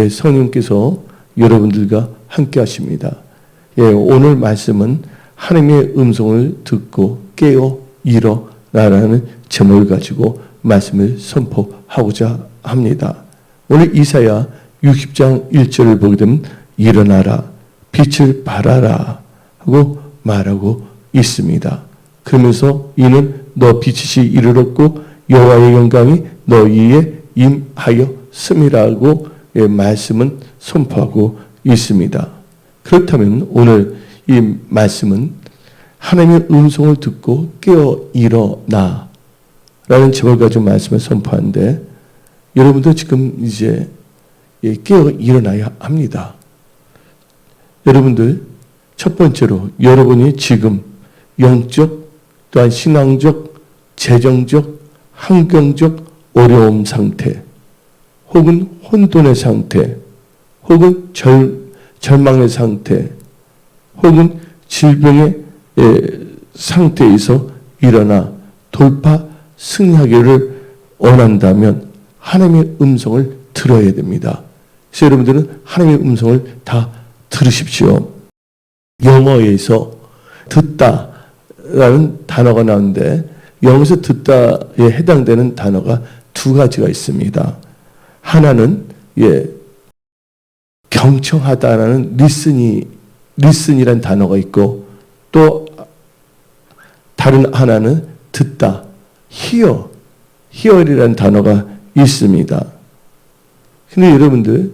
성령께서 여러분들과 함께 하십니다. 오늘 말씀은 하나님의 음성을 듣고 깨어 일어나라는 제목을 가지고 말씀을 선포하고자 합니다. 오늘 이사야 60장 1절을 보게 되면 일어나라, 빛을 발하라 하고 말하고 있습니다. 그러면서 이는 너 빛이 이르렀고 여호와의 영광이 너희에 임하였음이라고 말씀은 선포하고 있습니다. 그렇다면 오늘 이 말씀은 하나님의 음성을 듣고 깨어 일어나 라는 제목을 가지고 말씀을 선포하는데 여러분도 지금 이제 깨어 일어나야 합니다. 여러분들 첫 번째로 여러분이 지금 영적 또한 신앙적, 재정적, 환경적 어려움 상태 혹은 혼돈의 상태 혹은 절망의 상태 혹은 질병의 상태에서 일어나 돌파 승리하기를 원한다면 하나님의 음성을 들어야 됩니다. 그래서 여러분들은 하나님의 음성을 다 들으십시오. 영어에서 듣다라는 단어가 나오는데 영어에서 듣다에 해당되는 단어가 두 가지가 있습니다. 하나는 경청하다라는 listen이라는 단어가 있고 또 다른 하나는 듣다, hear이라는 단어가 있습니다. 근데 여러분들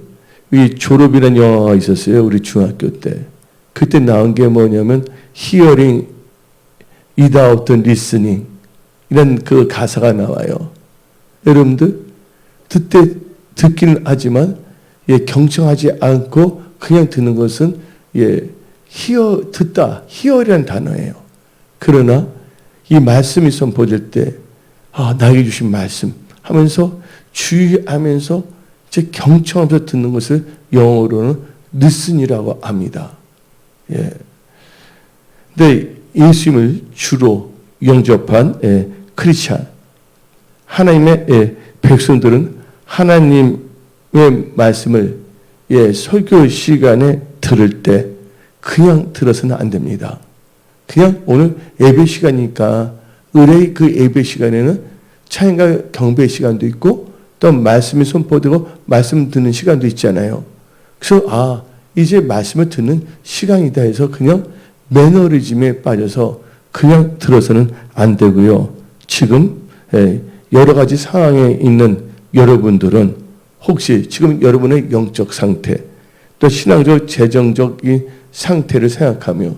이 졸업이라는 영화가 있었어요. 우리 중학교 때. 그때 나온 게 뭐냐면 hearing without listening 이런 그 가사가 나와요. 여러분들 듣기는 하지만 경청하지 않고 그냥 듣는 것은 듣다, hear이라는 단어예요. 그러나 이 말씀이 선포될 때 나에게 주신 말씀 하면서 주의하면서 제 경청하면서 듣는 것을 영어로는 listen이라고 합니다. 근데 예수님을 주로 영접한 크리스찬 하나님의 백성들은 하나님의 말씀을 설교 시간에 들을 때 그냥 들어서는 안 됩니다. 그냥 오늘 예배 시간이니까 의뢰의 그 예배 시간에는 찬양과 경배 시간도 있고 또 말씀이 선포되고 말씀 듣는 시간도 있잖아요. 그래서 이제 말씀을 듣는 시간이다 해서 그냥 매너리즘에 빠져서 그냥 들어서는 안 되고요. 지금 여러 가지 상황에 있는 여러분들은 혹시 지금 여러분의 영적 상태 또 신앙적 재정적인 상태를 생각하며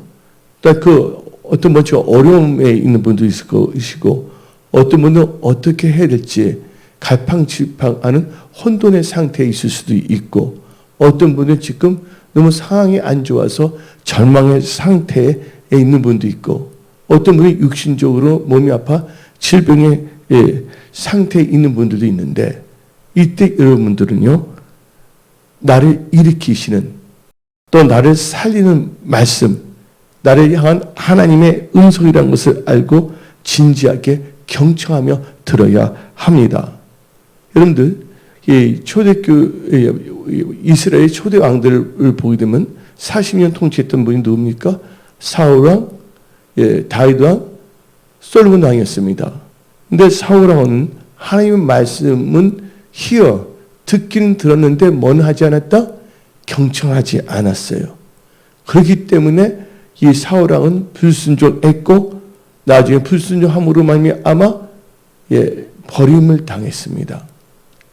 또 그 어떤 어려움에 있는 분도 있을 것이고 어떤 분은 어떻게 해야 될지 갈팡질팡하는 혼돈의 상태에 있을 수도 있고 어떤 분은 지금 너무 상황이 안 좋아서 절망의 상태에 있는 분도 있고 어떤 분이 육신적으로 몸이 아파 질병의 상태에 있는 분들도 있는데 이때 여러분들은요 나를 일으키시는 또 나를 살리는 말씀 나를 향한 하나님의 음성이라는 것을 알고 진지하게 경청하며 들어야 합니다. 여러분들 이스라엘 초대 왕들을 보게 되면 40년 통치했던 분이 누굽니까? 사울왕, 다윗왕, 솔로몬 왕이었습니다. 근데 사울왕은 하나님의 말씀은 듣기는 들었는데 뭐는 하지 않았다? 경청하지 않았어요. 그렇기 때문에 이 사울왕은 불순종했고 나중에 불순종함으로 말미암아 버림을 당했습니다.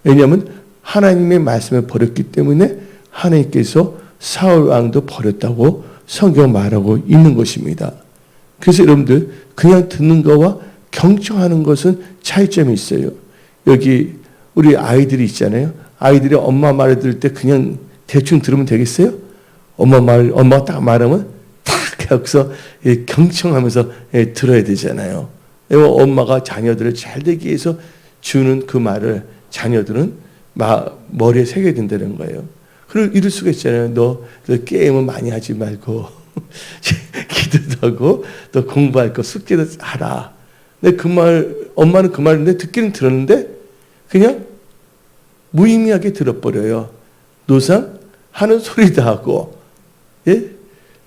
왜냐하면 하나님의 말씀을 버렸기 때문에 하나님께서 사울왕도 버렸다고 성경 말하고 있는 것입니다. 그래서 여러분들 그냥 듣는 것과 경청하는 것은 차이점이 있어요. 여기 우리 아이들이 있잖아요. 아이들이 엄마 말을 들을 때 그냥 대충 들으면 되겠어요? 엄마가 딱 말하면 딱 여기서 경청하면서 들어야 되잖아요. 엄마가 자녀들을 잘 되기 위해서 주는 그 말을 자녀들은 머리에 새겨야 된다는 거예요. 그리고 이럴 수가 있잖아요. 너 게임은 많이 하지 말고 기도도 하고 또 공부할 거 숙제도 하라. 근데 엄마는 그 말인데 듣기는 들었는데 그냥 무의미하게 들어버려요. 노상 하는 소리도 하고, 예?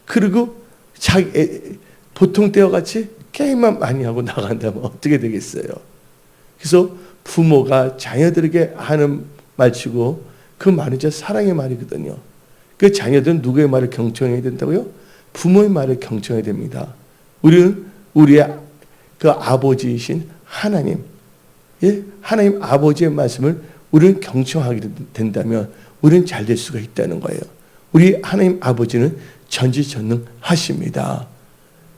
그리고 보통 때와 같이 게임만 많이 하고 나간다면 어떻게 되겠어요? 그래서 부모가 자녀들에게 하는 말치고 그 말은 진짜 사랑의 말이거든요. 그 자녀들은 누구의 말을 경청해야 된다고요? 부모의 말을 경청해야 됩니다. 우리는 우리의 그 아버지이신 하나님, 예? 하나님 아버지의 말씀을 우리는 경청하게 된다면 우리는 잘 될 수가 있다는 거예요. 우리 하나님 아버지는 전지전능하십니다.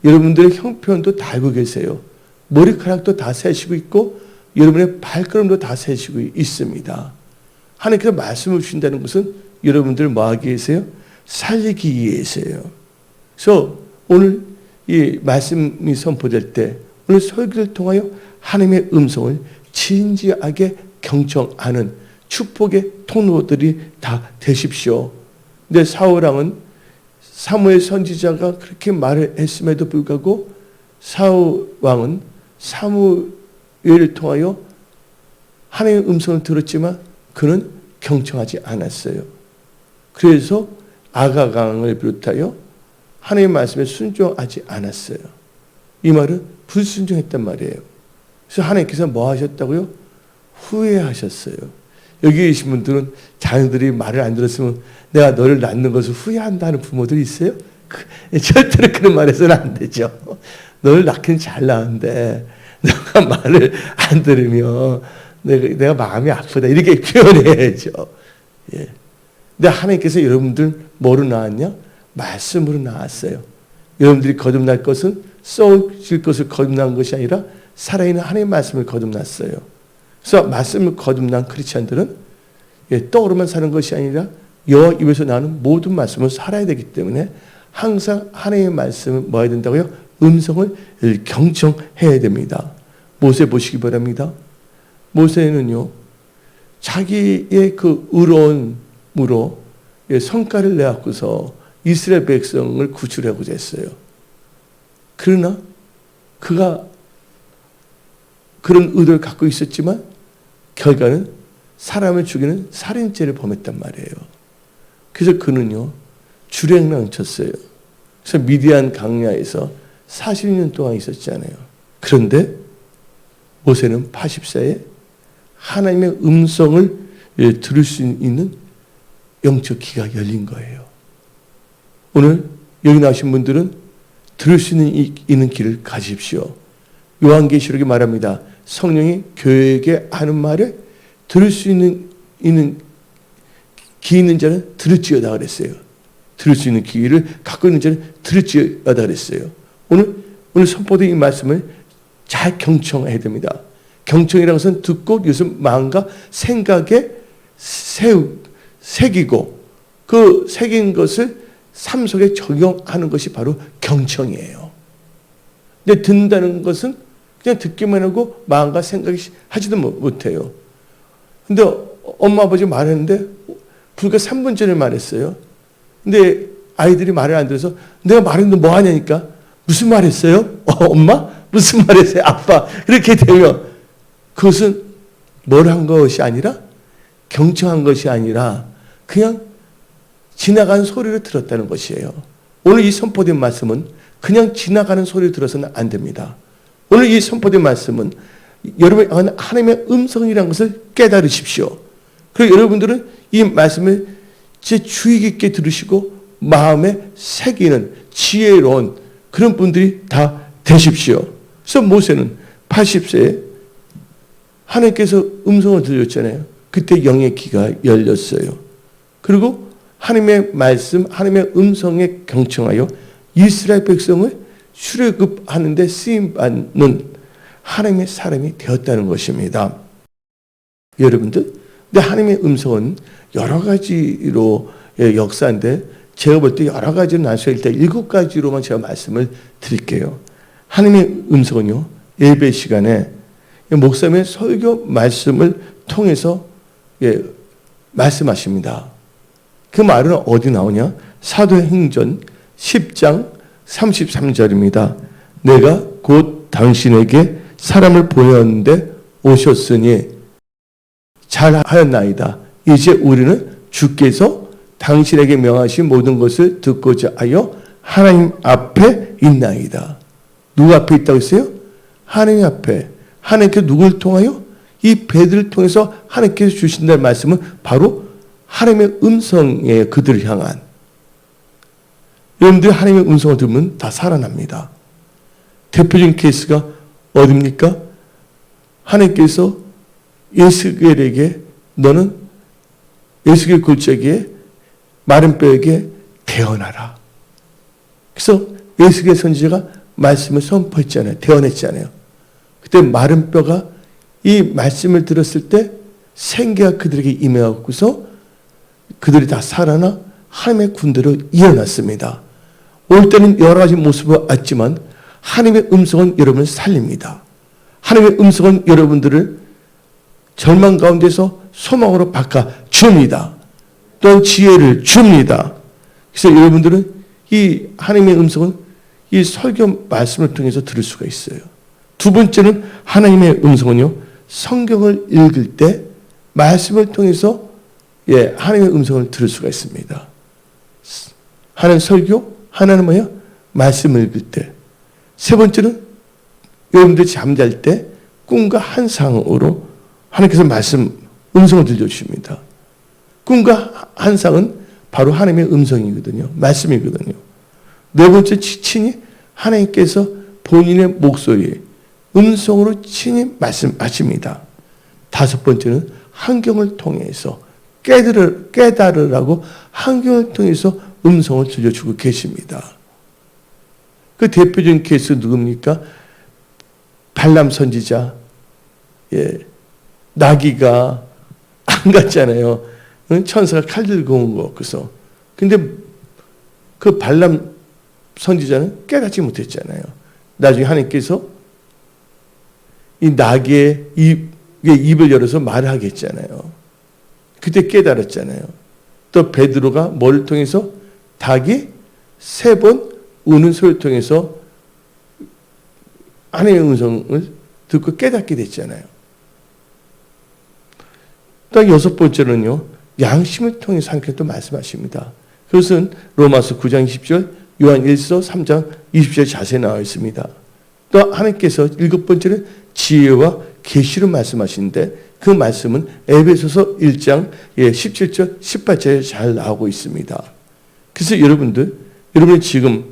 여러분들의 형편도 다 알고 계세요. 머리카락도 다 세시고 있고 여러분의 발걸음도 다 세시고 있습니다. 하나님께서 말씀을 주신다는 것은 여러분들 뭐 하기 위해서요? 살리기 위해서요. 그래서 오늘 이 말씀이 선포될 때 오늘 설교를 통하여 하나님의 음성을 진지하게 경청하는 축복의 통로들이 다 되십시오. 근데 사울왕은 사무엘 선지자가 그렇게 말을 했음에도 불구하고 사울왕은 사무엘을 통하여 하나님의 음성을 들었지만 그는 경청하지 않았어요. 그래서 아가강을 비롯하여 하나님의 말씀에 순종하지 않았어요. 이 말은 불순종했단 말이에요. 그래서 하나님께서 뭐 하셨다고요? 후회하셨어요. 여기 계신 분들은 자녀들이 말을 안 들었으면 내가 너를 낳는 것을 후회한다는 부모들이 있어요? 절대로 그런 말 해서는 안 되죠. 너를 낳기는 잘 낳은데 너가 말을 안 들으면 내가 마음이 아프다 이렇게 표현해야죠. 예. 근데 하나님께서 여러분들 뭐로 낳았냐? 말씀으로 낳았어요. 여러분들이 거듭날 것은 썩을 것을 거듭난 것이 아니라 살아있는 하나님의 말씀을 거듭났어요. 그래서 말씀을 거듭난 크리스찬들은 떡으로만 사는 것이 아니라 여호와 입에서 나오는 모든 말씀을 살아야 되기 때문에 항상 하나님의 말씀을 뭐 해야 된다고요? 음성을 경청해야 됩니다. 모세 보시기 바랍니다. 모세는요, 자기의 그 의로움으로 성과를 내갖고서 이스라엘 백성을 구출하고자 했어요. 그러나 그가 그런 의도를 갖고 있었지만 결과는 사람을 죽이는 살인죄를 범했단 말이에요. 그래서 그는요, 주랭랑 쳤어요. 그래서 미디안 강야에서 40년 동안 있었잖아요. 그런데 모세는 80세에 하나님의 음성을 들을 수 있는 영적 귀가 열린 거예요. 오늘 여기 나오신 분들은 들을 수 있는 귀를 가지십시오. 요한계시록에 말합니다. 성령이 교회에게 하는 말을 들을 수 있는 귀 있는 자는 들을지어다 그랬어요. 들을 수 있는 귀를 갖고 있는 자는 들을지어다 그랬어요. 오늘 선포된 이 말씀을 잘 경청해야 됩니다. 경청이라는 것은 듣고 이것을 마음과 생각에 새기고 그 새긴 것을 삶 속에 적용하는 것이 바로 경청이에요. 근데 듣는다는 것은 그냥 듣기만 하고 마음과 생각이 하지도 못해요. 근데 엄마 아버지 말했는데 불과 3분 전에 말했어요. 근데 아이들이 말을 안 들어서 내가 말했는데 뭐 하냐니까 무슨 말 했어요? 엄마? 무슨 말 했어요? 아빠? 이렇게 되면 그것은 뭘 한 것이 아니라 경청한 것이 아니라 그냥 지나가는 소리를 들었다는 것이에요. 오늘 이 선포된 말씀은 그냥 지나가는 소리를 들어서는 안 됩니다. 오늘 이 선포된 말씀은 여러분 하나님의 음성이라는 것을 깨달으십시오. 그리고 여러분들은 이 말씀을 제 주의 깊게 들으시고 마음에 새기는 지혜로운 그런 분들이 다 되십시오. 그래서 모세는 80세에 하나님께서 음성을 들렸잖아요. 그때 영의 귀가 열렸어요. 그리고 하나님의 말씀, 하나님의 음성에 경청하여 이스라엘 백성을 출애굽하는 데 쓰임받는 하나님의 사람이 되었다는 것입니다. 여러분들, 근데 하나님의 음성은 여러 가지로 역사인데 제가 볼 때 여러 가지로 나눠서 일단 7가지로만 제가 말씀을 드릴게요. 하나님의 음성은요, 예배 시간에 목사님의 설교 말씀을 통해서 말씀하십니다. 그 말은 어디 나오냐? 사도행전 10장 33절입니다. 내가 곧 당신에게 사람을 보냈는데 오셨으니 잘하였나이다. 이제 우리는 주께서 당신에게 명하신 모든 것을 듣고자 하여 하나님 앞에 있나이다. 누구 앞에 있다고 했어요? 하나님 앞에. 하나님께서 누구를 통하여? 이 베드로를 통해서 하나님께서 주신다는 말씀은 바로 하나님의 음성이에요. 그들을 향한. 여러분들이 하나님의 음성을 들으면 다 살아납니다. 대표적인 케이스가 어디입니까? 하나님께서 에스겔에게 너는 에스겔 골짜기에 마른 뼈에게 태어나라. 그래서 에스겔 선지자가 말씀을 선포했잖아요. 태어났잖아요. 그때 마른 뼈가 이 말씀을 들었을 때 생기가 그들에게 임해갖고서 그들이 다 살아나 하나님의 군대로 일어났습니다. 올 때는 여러 가지 모습을 왔지만 하나님의 음성은 여러분을 살립니다. 하나님의 음성은 여러분들을 절망 가운데서 소망으로 바꿔줍니다. 또한 지혜를 줍니다. 그래서 여러분들은 이 하나님의 음성은 이 설교 말씀을 통해서 들을 수가 있어요. 두 번째는 하나님의 음성은요, 성경을 읽을 때 말씀을 통해서 하나님의 음성을 들을 수가 있습니다. 하나는 설교, 하나는 뭐예요? 말씀을 읽을 때. 세 번째는 여러분들이 잠잘 때 꿈과 환상으로 하나님께서 음성을 들려주십니다. 꿈과 환상은 바로 하나님의 음성이거든요. 말씀이거든요. 네 번째 친히 하나님께서 본인의 목소리에 음성으로 친히 말씀하십니다. 다섯 번째는 환경을 통해서 깨달으라고 환경을 통해서 음성을 들려주고 계십니다. 그 대표적인 케이스 누굽니까? 발람 선지자. 나귀가 안 갔잖아요. 천사가 칼 들고 온 거. 그래서. 근데 그 발람 선지자는 깨닫지 못했잖아요. 나중에 하나님께서 이 나귀의 입을 열어서 말을 하게 했잖아요. 그때 깨달았잖아요. 또 베드로가 뭘 통해서? 닭이 3번 우는 소리를 통해서 하나님의 음성을 듣고 깨닫게 됐잖아요. 또 6번째는요. 양심을 통해서 하나님께서 또 말씀하십니다. 그것은 로마서 9장 20절, 요한 1서 3장 20절 자세히 나와 있습니다. 또 하나님께서 7번째는 지혜와 계시로 말씀하시는데 그 말씀은 에베소서 1장 17절, 18절에 잘 나오고 있습니다. 그래서 여러분이 지금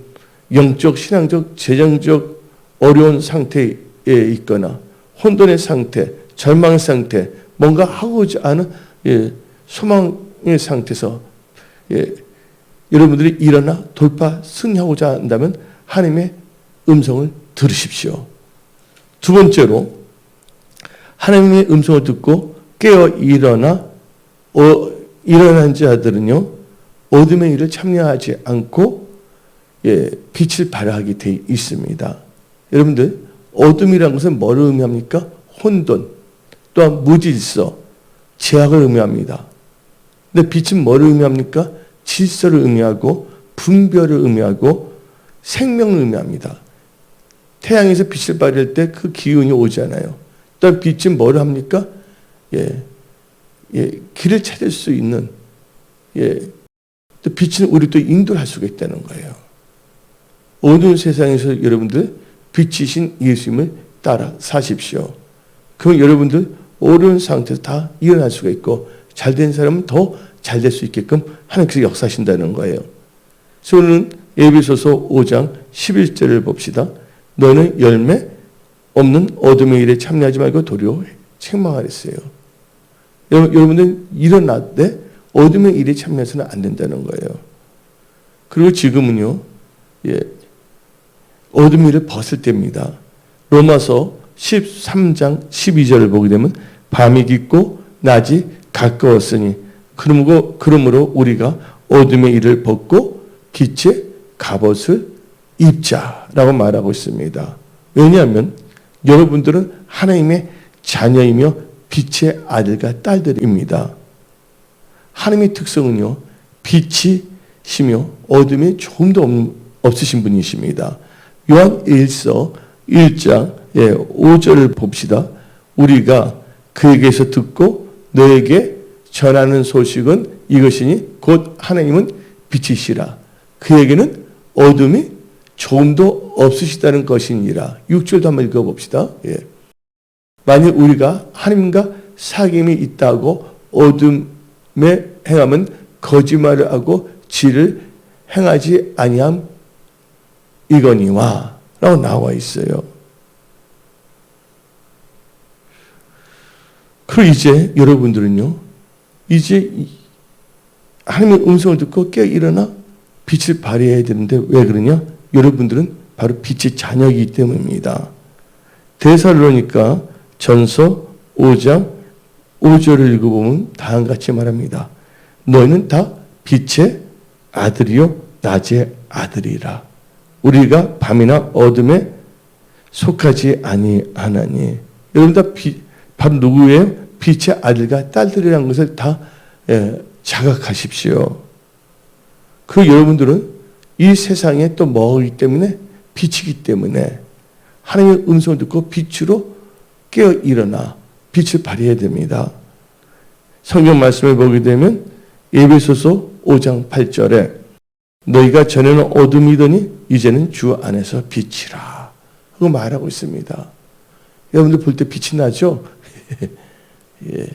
영적, 신앙적, 재정적 어려운 상태에 있거나 혼돈의 상태, 절망의 상태, 뭔가 하고자 하는 소망의 상태에서 여러분들이 일어나 돌파, 승리하고자 한다면 하나님의 음성을 들으십시오. 두 번째로 하나님의 음성을 듣고 깨어 일어난 자들은요, 어둠의 일을 참여하지 않고 빛을 발하게 되어 있습니다. 여러분들, 어둠이라는 것은 뭐를 의미합니까? 혼돈, 또한 무질서, 제약을 의미합니다. 근데 빛은 뭐를 의미합니까? 질서를 의미하고 분별을 의미하고 생명을 의미합니다. 태양에서 빛을 발할 때 그 기운이 오잖아요. 또한 빛은 뭐를 합니까? 길을 찾을 수 있는, 또 빛은 우리 또 인도할 수가 있다는 거예요. 어두운 세상에서 여러분들 빛이신 예수님을 따라 사십시오. 그럼 여러분들 어려운 상태에서 다 일어날 수가 있고 잘된 사람은 더 잘 될 수 있게끔 하나님께서 역사하신다는 거예요. 그래서 오늘은 에베소서 5장 11절을 봅시다. 너는 열매 없는 어둠의 일에 참여하지 말고 도리어 책망하랬어요. 여러분들 일어날 때 어둠의 일에 참여해서는 안 된다는 거예요. 그리고 지금은요, 어둠의 일을 벗을 때입니다. 로마서 13장 12절을 보게 되면 밤이 깊고 낮이 가까웠으니 그러므로 우리가 어둠의 일을 벗고 빛의 갑옷을 입자라고 말하고 있습니다. 왜냐하면 여러분들은 하나님의 자녀이며 빛의 아들과 딸들입니다. 하나님의 특성은요, 빛이시며 어둠이 조금도 없으신 분이십니다. 요한 1서 1장 5절을 봅시다. 우리가 그에게서 듣고 너에게 전하는 소식은 이것이니 곧 하나님은 빛이시라. 그에게는 어둠이 조금도 없으시다는 것이니라. 6절도 한번 읽어봅시다. 예. 만약 우리가 하나님과 사귐이 있다고 어둠에 행하면 거짓말을 하고 지를 행하지 아니함 이거니와 라고 나와 있어요. 그리고 이제 여러분들은요, 이제 하나님의 음성을 듣고 깨어 일어나 빛을 발휘해야 되는데 왜 그러냐? 여러분들은 바로 빛의 자녀이기 때문입니다. 데살로니가 전서 5장 5절을 읽어보면 다음과 같이 말합니다. 너희는 다 빛의 아들이요 낮의 아들이라. 우리가 밤이나 어둠에 속하지 아니하나니. 여러분 다 바로 누구예요? 빛의 아들과 딸들이라는 것을 다 자각하십시오. 그리고 여러분들은 이 세상에 또 뭐이기 때문에 빛이기 때문에 하나님의 음성을 듣고 빛으로 깨어 일어나 빛을 발휘해야 됩니다. 성경 말씀을 보게 되면 에베소서 5장 8절에 너희가 전에는 어둠이더니 이제는 주 안에서 빛이라 하고 말하고 있습니다. 여러분들 볼 때 빛이 나죠? 예.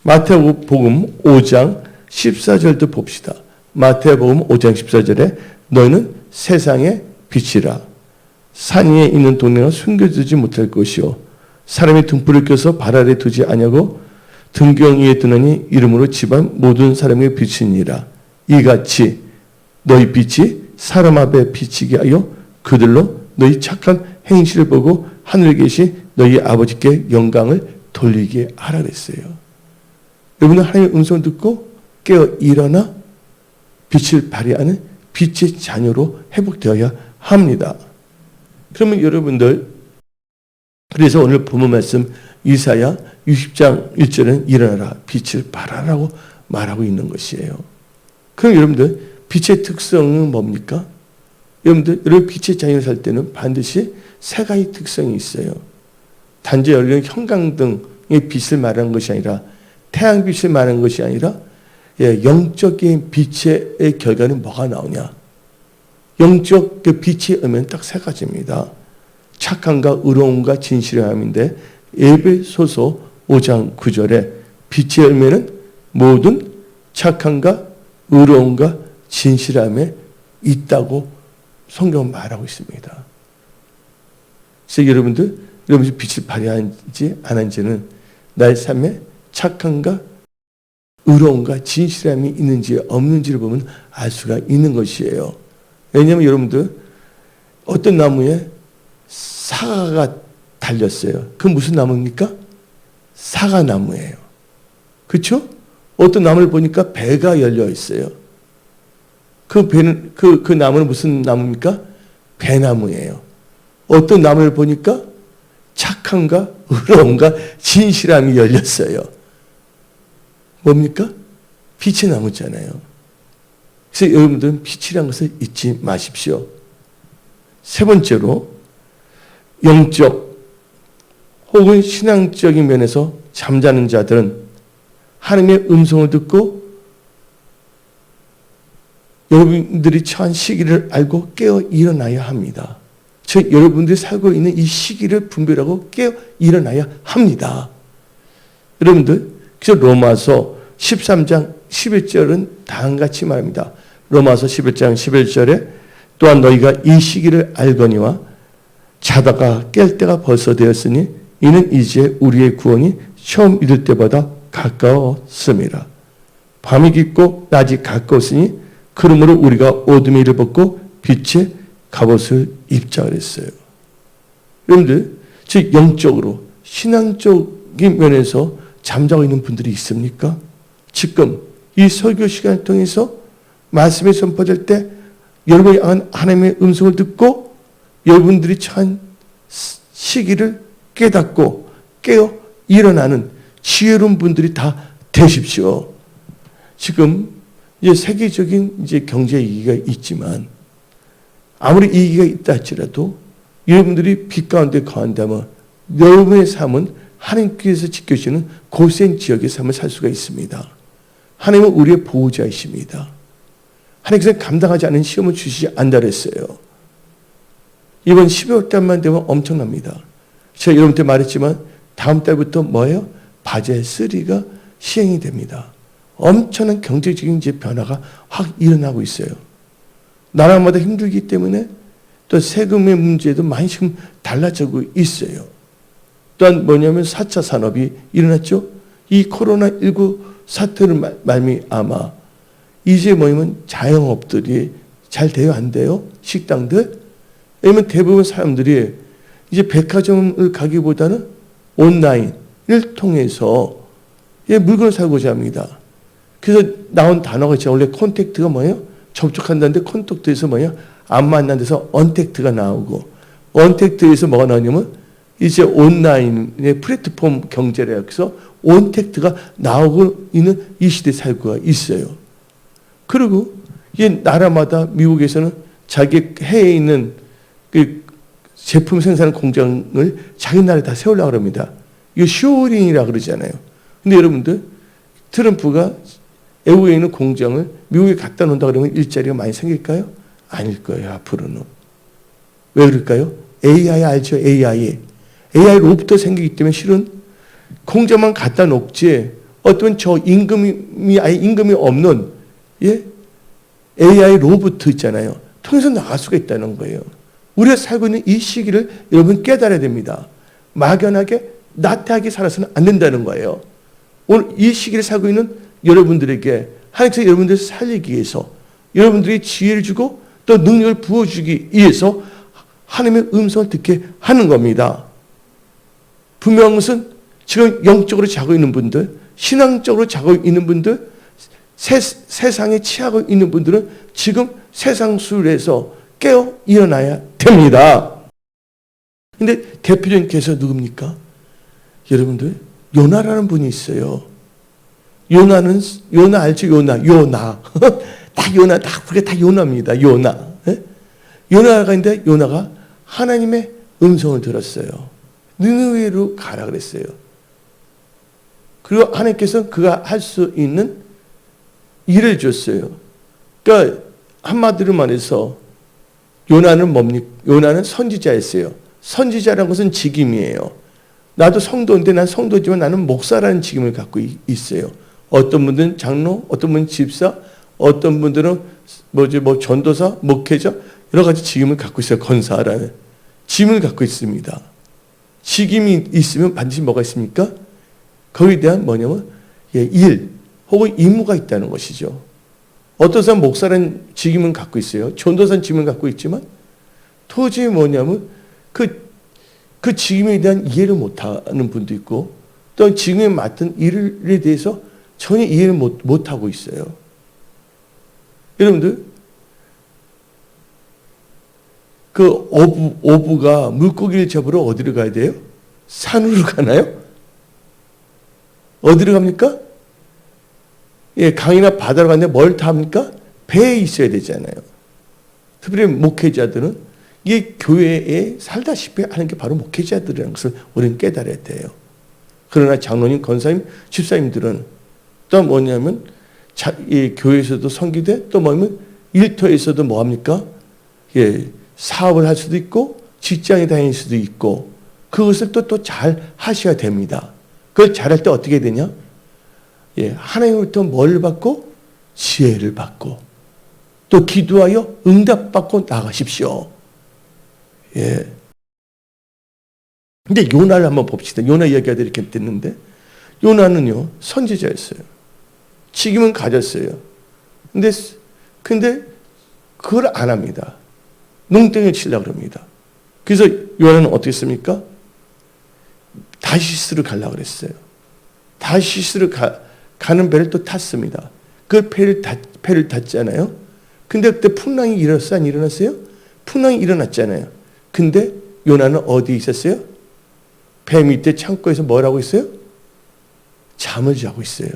마태복음 5장 14절도 봅시다. 마태복음 5장 14절에 너희는 세상의 빛이라. 산 위에 있는 동네가 숨겨지지 못할 것이요 사람이 등불을 켜서 발 아래 두지 아니하고 등경 위에 두느니 이름으로 집안 모든 사람의 빛이니라. 이같이 너희 빛이 사람 앞에 비치게 하여 그들로 너희 착한 행실을 보고 하늘에 계신 너희 아버지께 영광을 돌리게 하라 그랬어요. 여러분은 하나님의 음성을 듣고 깨어 일어나 빛을 발휘하는 빛의 자녀로 회복되어야 합니다. 그러면 여러분들, 그래서 오늘 본문 말씀 이사야 60장 1절은 일어나라 빛을 발하라고 말하고 있는 것이에요. 그럼 여러분들 빛의 특성은 뭡니까? 여러분들 빛의 자녀를 살 때는 반드시 세 가지 특성이 있어요. 단지 열리는 형광등의 빛을 말하는 것이 아니라 태양빛을 말하는 것이 아니라 영적인 빛의 결과는 뭐가 나오냐? 영적 그 빛이 오면 딱 세 가지입니다. 착함과 의로움과 진실함인데 에베소서 5장 9절에 빛의 열매는 모든 착함과 의로움과 진실함에 있다고 성경은 말하고 있습니다. 그래서 여러분들이 빛을 발휘하는지 안 하는지는 나의 삶에 착함과 의로움과 진실함이 있는지 없는지를 보면 알 수가 있는 것이에요. 왜냐하면 여러분들 어떤 나무에 사과가 달렸어요. 그 무슨 나무입니까? 사과나무예요. 그렇죠? 어떤 나무를 보니까 배가 열려 있어요. 그 나무는 무슨 나무입니까? 배나무예요. 어떤 나무를 보니까 착함과 의로움과 진실함이 열렸어요. 뭡니까? 빛의 나무잖아요. 그래서 여러분들은 빛이라는 것을 잊지 마십시오. 세 번째로 영적 혹은 신앙적인 면에서 잠자는 자들은 하나님의 음성을 듣고 여러분들이 처한 시기를 알고 깨어 일어나야 합니다. 즉 여러분들이 살고 있는 이 시기를 분별하고 깨어 일어나야 합니다. 여러분들 그래서 로마서 13장 11절은 다음같이 말합니다. 로마서 11장 11절에 또한 너희가 이 시기를 알거니와 자다가 깰 때가 벌써 되었으니 이는 이제 우리의 구원이 처음 이룰 때보다 가까웠음이라. 밤이 깊고 낮이 가까웠으니 그러므로 우리가 어둠의 일을 벗고 빛의 갑옷을 입자 그랬어요. 여러분들 즉 영적으로 신앙적인 면에서 잠자고 있는 분들이 있습니까? 지금 이 설교 시간을 통해서 말씀이 선포될 때 여러분이 하나님의 음성을 듣고 여러분들이 처한 시기를 깨닫고 깨어 일어나는 지혜로운 분들이 다 되십시오. 지금 이제 세계적인 이제 경제 위기가 있지만 아무리 위기가 있다 할지라도 여러분들이 빛 가운데 거한다면 여러분의 삶은 하나님께서 지켜주시는 고센 지역의 삶을 살 수가 있습니다. 하나님은 우리의 보호자이십니다. 하나님께서 감당하지 않은 시험을 주시지 않다 그랬어요. 이번 12월 달만 되면 엄청납니다. 제가 여러분한테 말했지만 다음 달부터 뭐예요? 바젤 3가 시행이 됩니다. 엄청난 경제적인 이제 변화가 확 일어나고 있어요. 나라마다 힘들기 때문에 또 세금의 문제도 많이 지금 달라지고 있어요. 또한 뭐냐면 4차 산업이 일어났죠. 이 코로나19 사태를 말미암아 이제 뭐냐면 자영업들이 잘 돼요, 안 돼요? 식당들? 왜냐면 대부분 사람들이 이제 백화점을 가기보다는 온라인을 통해서 물건을 사고자 합니다. 그래서 나온 단어가 있죠. 원래 콘택트가 뭐예요? 접촉한다는데 콘택트에서 뭐예요? 안 만난 데서 언택트가 나오고, 언택트에서 뭐가 나오냐면 이제 온라인의 플랫폼 경제라 해서 온택트가 나오고 있는 이 시대에 살고 있어요. 그리고 이 나라마다 미국에서는 자기 해에 있는 그 제품 생산 공장을 자기 나라에 다 세우려고 합니다. 이거 쇼링이라고 그러잖아요. 근데 여러분들, 트럼프가 외국에 있는 공장을 미국에 갖다 놓는다 그러면 일자리가 많이 생길까요? 아닐 거예요, 앞으로는. 왜 그럴까요? AI 알죠? AI 로봇도 생기기 때문에 실은 공장만 갖다 놓지, 어떤 저 임금이 아예 임금이 없는 AI 로봇 있잖아요. 통해서 나갈 수가 있다는 거예요. 우리가 살고 있는 이 시기를 여러분 깨달아야 됩니다. 막연하게 나태하게 살아서는 안 된다는 거예요. 오늘 이 시기를 살고 있는 여러분들에게 하나님께서 여러분들을 살리기 위해서, 여러분들이 지혜를 주고 또 능력을 부어주기 위해서 하나님의 음성을 듣게 하는 겁니다. 분명한 것은 지금 영적으로 자고 있는 분들, 신앙적으로 자고 있는 분들, 세상에 취하고 있는 분들은 지금 세상 술에서 깨어 일어나야 됩니다. 근데 대표적인 개수가 누굽니까? 여러분들, 요나라는 분이 있어요. 요나 알죠? 요나. 다 요나, 우리가 다 요나입니다. 요나. 요나가 있는데 요나가 하나님의 음성을 들었어요. 느느웨로 가라 그랬어요. 그리고 하나님께서 그가 할 수 있는 일을 줬어요. 그러니까 한마디로 말해서 요나는 뭡니까? 요나는 선지자였어요. 선지자라는 것은 직임이에요. 나도 성도인데 난 성도지만 나는 목사라는 직임을 갖고 있어요. 어떤 분들은 장로, 어떤 분은 집사, 어떤 분들은 전도사, 목회자, 여러 가지 직임을 갖고 있어요. 권사라는 직임을 갖고 있습니다. 직임이 있으면 반드시 뭐가 있습니까? 거기에 대한 뭐냐면 일 혹은 임무가 있다는 것이죠. 어떤 사람 목사라는 직임은 갖고 있어요. 전도사는 직임을 갖고 있지만 도저히 뭐냐면 그 직임에 대한 이해를 못하는 분도 있고, 또 직임에 맡은 일에 대해서 전혀 이해를 못하고 있어요. 여러분들, 그 어부가 물고기를 잡으러 어디로 가야 돼요? 산으로 가나요? 어디로 갑니까? 강이나 바다로 가는데 뭘 탑니까? 배에 있어야 되잖아요. 특별히 목회자들은 이게 교회에 살다시피 하는 게 바로 목회자들이라는 것을 우리는 깨달아야 돼요. 그러나 장로님, 권사님, 집사님들은 또 뭐냐면 이 교회에서도 섬기되 또 뭐냐면 일터에서도 뭐합니까? 사업을 할 수도 있고 직장에 다닐 수도 있고 그것을 또 잘 하셔야 됩니다. 그걸 잘할 때 어떻게 되냐? 하나님으로부터 뭘 받고? 지혜를 받고 또 기도하여 응답받고 나가십시오. 근데 요나를 한번 봅시다. 요나 이야기가 이렇게 됐는데 요나는요 선지자였어요. 직임은 가졌어요. 근데 그걸 안 합니다. 농땡이를 치려고 합니다. 그래서 요나는 어떻게 했습니까? 다시스를 가려고 그랬어요. 다시스를 가는 배를 또 탔습니다. 그 배를 탔잖아요. 근데 그때 풍랑이 일어났어요? 안 일어났어요? 풍랑이 일어났잖아요. 근데 요나는 어디에 있었어요? 배 밑에 창고에서 뭘 하고 있어요? 잠을 자고 있어요.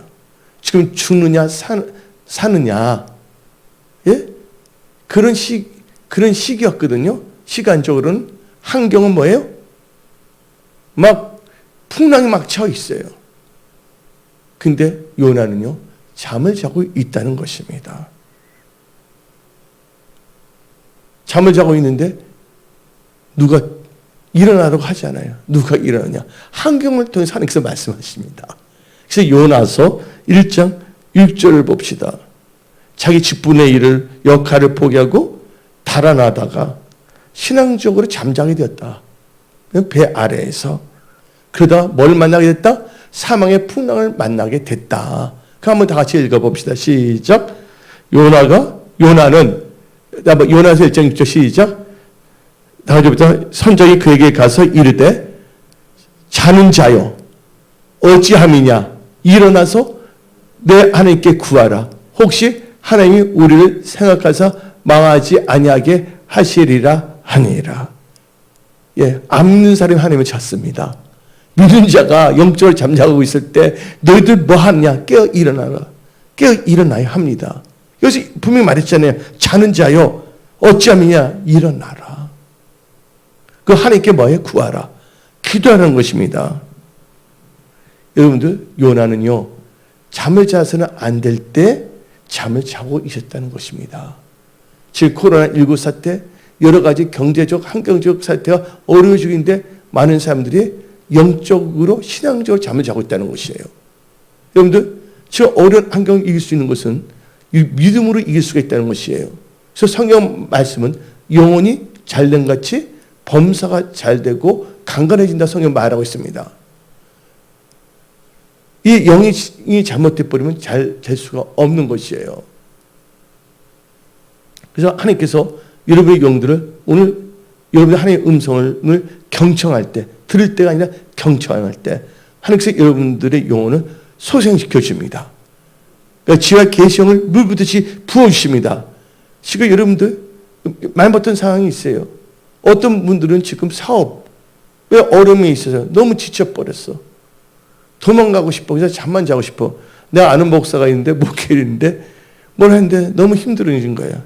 지금 죽느냐 사느냐 그런 시기였거든요. 시간적으로는. 환경은 뭐예요? 막 풍랑이 막 쳐 있어요. 근데 요나는요, 잠을 자고 있다는 것입니다. 잠을 자고 있는데 누가 일어나라고 하잖아요. 누가 일어나냐? 환경을 통해서 하나님께서 말씀하십니다. 그래서 요나서 1장 6절을 봅시다. 자기 직분의 일을, 역할을 포기하고 달아나다가 신앙적으로 잠자게 되었다. 배 아래에서. 그러다 뭘 만나게 됐다? 사망의 풍랑을 만나게 됐다. 그 한번 다 같이 읽어봅시다. 시작. 요나는 요나서 1장 6절 시작. 다음부터 선정이 그에게 가서 이르되 자는 자여 어찌함이냐 일어나서 내 하나님께 구하라. 혹시 하나님이 우리를 생각하사 망하지 아니하게 하시리라 하니라. 예, 안 믿는 사람이 하나님을 찾습니다. 믿는 자가 영적으로 잠자고 있을 때 너희들 뭐 하느냐? 깨어 일어나라. 깨어 일어나야 합니다. 여기서 분명히 말했잖아요. 자는 자여 어찌함이냐? 일어나라. 그 하나님께 뭐해? 구하라. 기도하는 것입니다. 여러분들, 요나는요, 잠을 자서는 안 될 때 잠을 자고 있었다는 것입니다. 즉 코로나19 사태, 여러 가지 경제적, 환경적 사태가 어려워지고 있는데 많은 사람들이 영적으로, 신앙적으로 잠을 자고 있다는 것이에요. 여러분들, 저 어려운 환경을 이길 수 있는 것은 믿음으로 이길 수가 있다는 것이에요. 그래서 성경 말씀은 영혼이 잘된 같이 범사가 잘 되고 강건해진다 성경 말하고 있습니다. 이 영이 잘못돼 버리면 잘 될 수가 없는 것이에요. 그래서 하나님께서 여러분의 영들을 오늘 여러분의 하나님의 음성을 경청할 때, 들을 때가 아니라 경청할 때 하나님께서 여러분들의 영혼을 소생시켜 줍니다. 그러니까 지와 계시형을 물 붓듯이 부어주십니다. 지금 여러분들 말 못한 상황이 있어요. 어떤 분들은 지금 사업에 어려움이 있어서 너무 지쳐버렸어. 도망가고 싶어. 그래서 잠만 자고 싶어. 내가 아는 목사가 있는데, 목회인데, 뭘 했는데 너무 힘들어진 거야.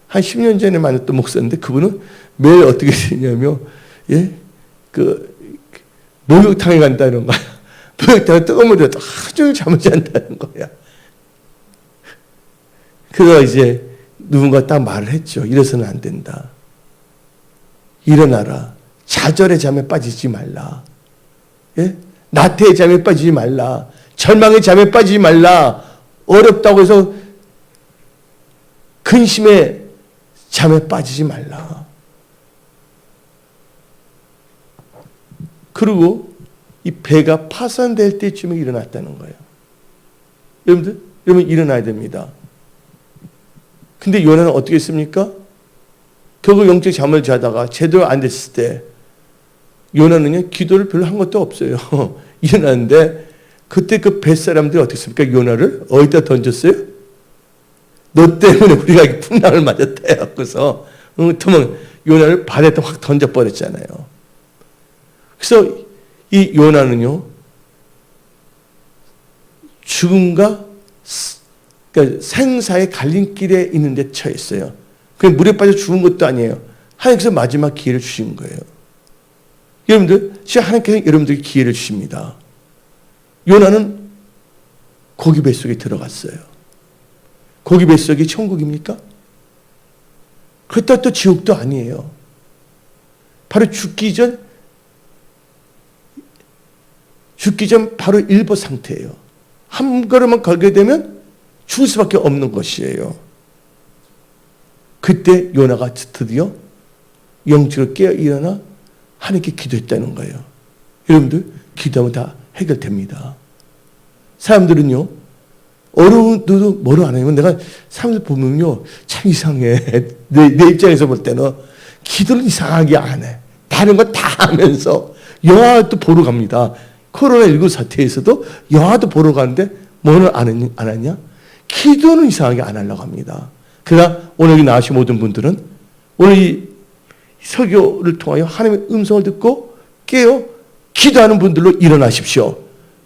한 10년 전에 만났던 목사인데, 그분은 매일 어떻게 되냐면, 예? 목욕탕에 간다는 거야. 목욕탕에 뜨거운 물에 하루 종일 잠을 잔다는 거야. 그래서 이제 누군가 딱 말을 했죠. 이래서는 안 된다. 일어나라. 좌절의 잠에 빠지지 말라. 예? 나태의 잠에 빠지지 말라. 절망의 잠에 빠지지 말라. 어렵다고 해서 근심의 잠에 빠지지 말라. 그리고 이 배가 파산될 때쯤에 일어났다는 거예요. 여러분들, 여러분 일어나야 됩니다. 근데 요나는 어떻게 했습니까? 결국 영적 잠을 자다가 제대로 안 됐을 때 요나는요, 기도를 별로 한 것도 없어요. 일어났는데 그때 그 뱃사람들이 어떻게 했습니까? 요나를 어디다 던졌어요? 너 때문에 우리가 풍랑을 맞았다 해갖고서 요나를 바다에다 확 던져버렸잖아요. 그래서 이 요나는요, 죽음과 그러니까 생사의 갈림길에 있는 데 처했어요. 그냥 물에 빠져 죽은 것도 아니에요. 하나님께서 마지막 기회를 주신 거예요. 여러분들, 진짜 하나님께서 여러분들에게 기회를 주십니다. 요나는 고기 뱃속에 들어갔어요. 고기 뱃속이 천국입니까? 그렇다고 또 지옥도 아니에요. 바로 죽기 전 바로 일보 상태예요. 한 걸음만 걸게 되면 죽을 수밖에 없는 것이에요. 그때 요나가 드디어 영적으로 깨어 일어나 하나님께 기도했다는 거예요. 여러분들, 기도하면 다 해결됩니다. 사람들은요, 어려워도 뭐를 안 하면 내가 사람들 보면요, 참 이상해. 내 입장에서 볼 때는 기도를 이상하게 안 해. 다른 거 다 하면서 영화도 보러 갑니다. 코로나19 사태에서도 영화도 보러 가는데 뭐는 안 하냐? 기도는 이상하게 안 하려고 합니다. 그러나 오늘 여기 나오신 모든 분들은 오늘 이 설교를 통하여 하나님의 음성을 듣고 깨어 기도하는 분들로 일어나십시오.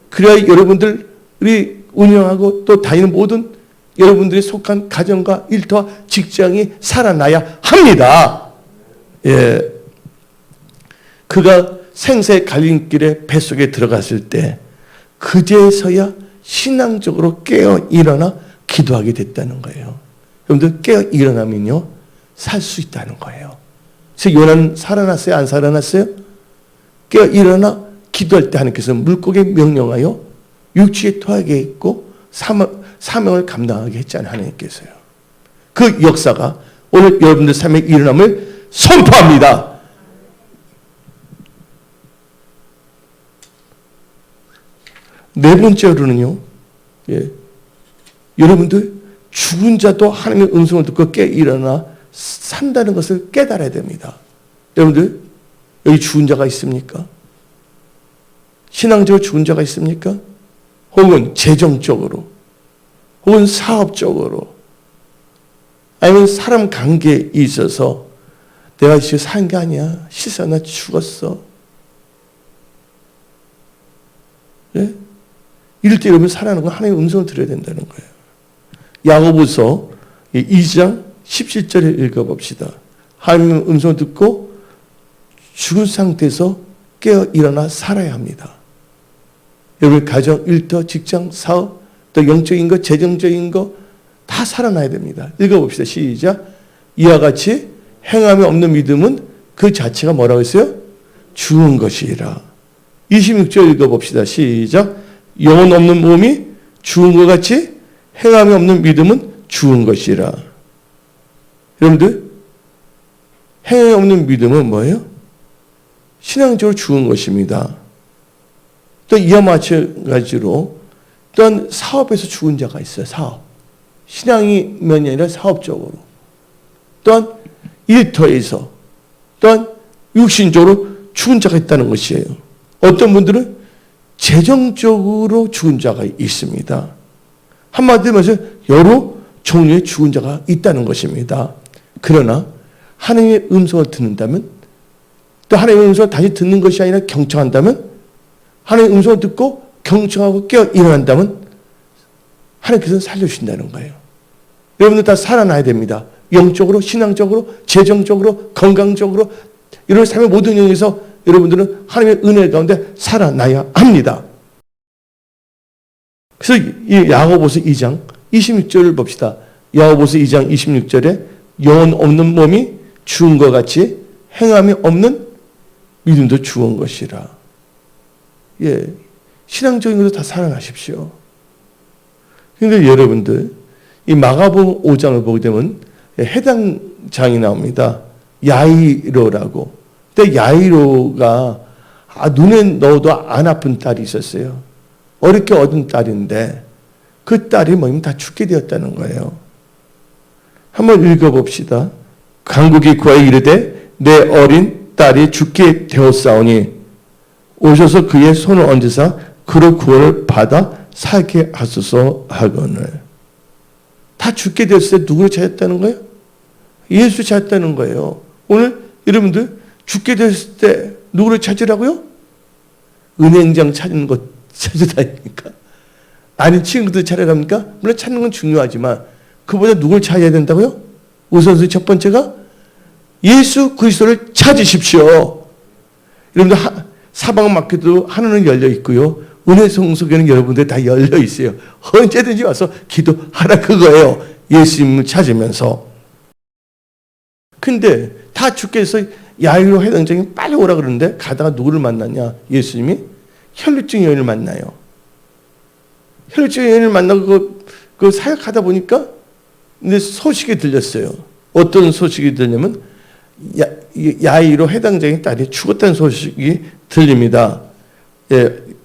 그래야 여러분들이 운영하고 또 다니는 모든 여러분들이 속한 가정과 일터와 직장이 살아나야 합니다. 예. 그가 생사의 갈림길에 뱃속에 들어갔을 때 그제서야 신앙적으로 깨어 일어나 기도하게 됐다는 거예요. 여러분들 깨어 일어나면요 살 수 있다는 거예요. 그래서 요나는 살아났어요? 안 살아났어요? 깨어 일어나 기도할 때 하나님께서 물고기에 명령하여 육지에 토하게 했고 사명을 감당하게 했잖아요. 하나님께서요. 그 역사가 오늘 여러분들 삶에 일어남을 선포합니다. 네 번째로는요, 여러분들 죽은 자도 하나님의 음성을 듣고 깨 일어나 산다는 것을 깨달아야 됩니다. 여러분들 여기 죽은 자가 있습니까? 신앙적으로 죽은 자가 있습니까? 혹은 재정적으로, 혹은 사업적으로, 아니면 사람 관계에 있어서 내가 지금 산 게 아니야. 시사나 죽었어. 예? 이럴 때 여러분 살아가는 건 하나님의 음성을 들어야 된다는 거예요. 야고보서 2장 17절에 읽어봅시다. 하나님의 음성을 듣고 죽은 상태에서 깨어 일어나 살아야 합니다. 여러분 가정, 일터, 직장, 사업, 또 영적인 것, 재정적인 것 다 살아나야 됩니다. 읽어봅시다. 시작. 이와 같이 행함이 없는 믿음은 그 자체가 뭐라고 했어요? 죽은 것이라. 26절 읽어봅시다. 시작. 영혼 없는 몸이 죽은 것 같이 행함이 없는 믿음은 죽은 것이라. 여러분들 행함이 없는 믿음은 뭐예요? 신앙적으로 죽은 것입니다. 또 이와 마찬가지로 또한 사업에서 죽은 자가 있어요. 사업. 신앙이면이 아니라 사업적으로. 또한 일터에서 또한 육신적으로 죽은 자가 있다는 것이에요. 어떤 분들은 재정적으로 죽은 자가 있습니다. 한마디로 말해서 여러 종류의 죽은 자가 있다는 것입니다. 그러나 하나님의 음성을 듣는다면, 또 하나님의 음성을 다시 듣는 것이 아니라 경청한다면, 하나님의 음성을 듣고 경청하고 깨어 일어난다면 하나님께서는 살려주신다는 거예요. 여러분들 다 살아나야 됩니다. 영적으로, 신앙적으로, 재정적으로, 건강적으로, 이런 삶의 모든 영역에서 여러분들은 하나님의 은혜 가운데 살아나야 합니다. 그래서 이 야고보서 2장 26절을 봅시다. 야고보서 2장 26절에 영혼 없는 몸이 죽은 것 같이 행함이 없는 믿음도 죽은 것이라. 신앙적인 것도 다 살아나십시오. 그런데 여러분들 이 마가복음 5장을 보게 되면 해당 장이 나옵니다. 야이로라고. 근데 야이로가 눈에 넣어도 안 아픈 딸이 있었어요. 어렵게 얻은 딸인데 그 딸이 뭐냐면 다 죽게 되었다는 거예요. 한번 읽어봅시다. 강국이 그에게 이르되 내 어린 딸이 죽게 되었사오니 오셔서 그의 손을 얹으사 그로 구원을 받아 살게 하소서 하거늘. 다 죽게 됐을 때 누구를 찾았다는 거예요? 예수 찾았다는 거예요. 오늘 여러분들 죽게 됐을 때 누구를 찾으라고요? 은행장 찾는 것 찾으다니까. 아닌 친구들 찾아갑니까? 물론 찾는 건 중요하지만 그보다 누굴 찾아야 된다고요? 우선순위 첫 번째가 예수 그리스도를 찾으십시오. 여러분들 사방마켓도 하늘은 열려 있고요. 은혜 성소교는 여러분들 다 열려 있어요. 언제든지 와서 기도하라 그거예요. 예수님을 찾으면서. 근데 다 죽게 해서 야이로 해당장이 빨리 오라 그러는데 가다가 누구를 만났냐? 예수님이 혈루증 여인을 만나요. 혈루증 여인을 만나고 그 사역하다 보니까 근데 소식이 들렸어요. 어떤 소식이 들냐면 야이로 해당장의 딸이 죽었다는 소식이 들립니다.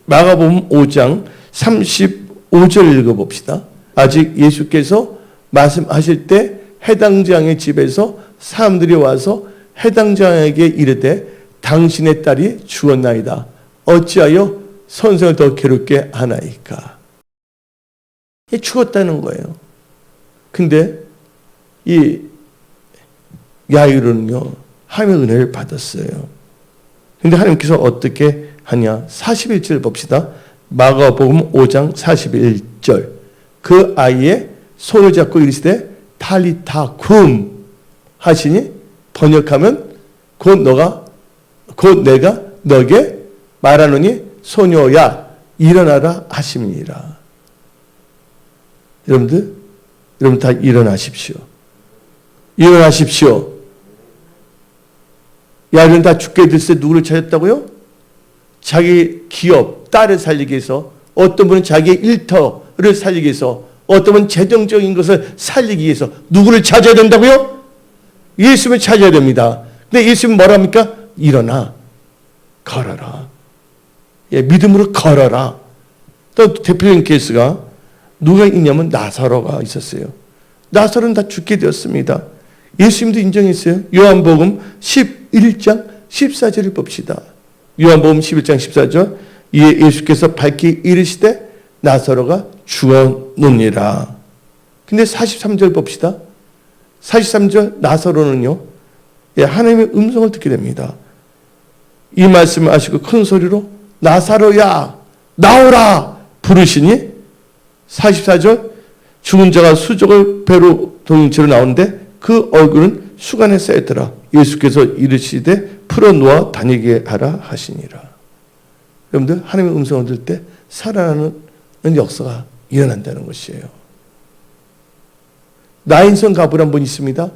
마가복음 5장 35절 읽어봅시다. 아직 예수께서 말씀하실 때 해당장의 집에서 사람들이 와서 해당장에게 이르되 당신의 딸이 죽었나이다. 어찌하여 선생을 더 괴롭게 하나이까. 죽었다는 거예요. 근데 이 야이로는요 하나님의 은혜를 받았어요. 근데 하나님께서 어떻게 하냐? 41절 봅시다. 마가복음 5장 41절. 그 아이의 손을 잡고 이르시되 탈리타 쿰 하시니 번역하면 곧 내가 너게 말하노니 소녀야 일어나라 하심이니라. 여러분 다 일어나십시오. 일어나십시오. 야는 다 죽게 됐을 때 누구를 찾았다고요? 자기 기업, 딸을 살리기 위해서, 어떤 분은 자기의 일터를 살리기 위해서, 어떤 분은 재정적인 것을 살리기 위해서 누구를 찾아야 된다고요? 예수님을 찾아야 됩니다. 근데 예수님은 뭐라 합니까? 일어나, 걸어라. 예, 믿음으로 걸어라. 또 대표적인 케이스가 누가 있냐면 나사로가 있었어요. 나사로는 다 죽게 되었습니다. 예수님도 인정했어요. 요한복음 11장 14절을 봅시다. 요한복음 11장 14절 이에 예수께서 밝히 이르시되 나사로가 죽었느니라. 근데 43절 봅시다. 43절 나사로는요, 하나님의 음성을 듣게 됩니다. 이 말씀을 하시고 큰 소리로 나사로야 나오라 부르시니 44절 죽은 자가 수족을 배로 동체로 나오는데 그 얼굴은 수간에 쌓였더라. 예수께서 이르시되 풀어놓아 다니게 하라 하시니라. 여러분들 하나님의 음성을 들을 때 살아나는 역사가 일어난다는 것이에요. 나인성 가부란 분이 있습니다.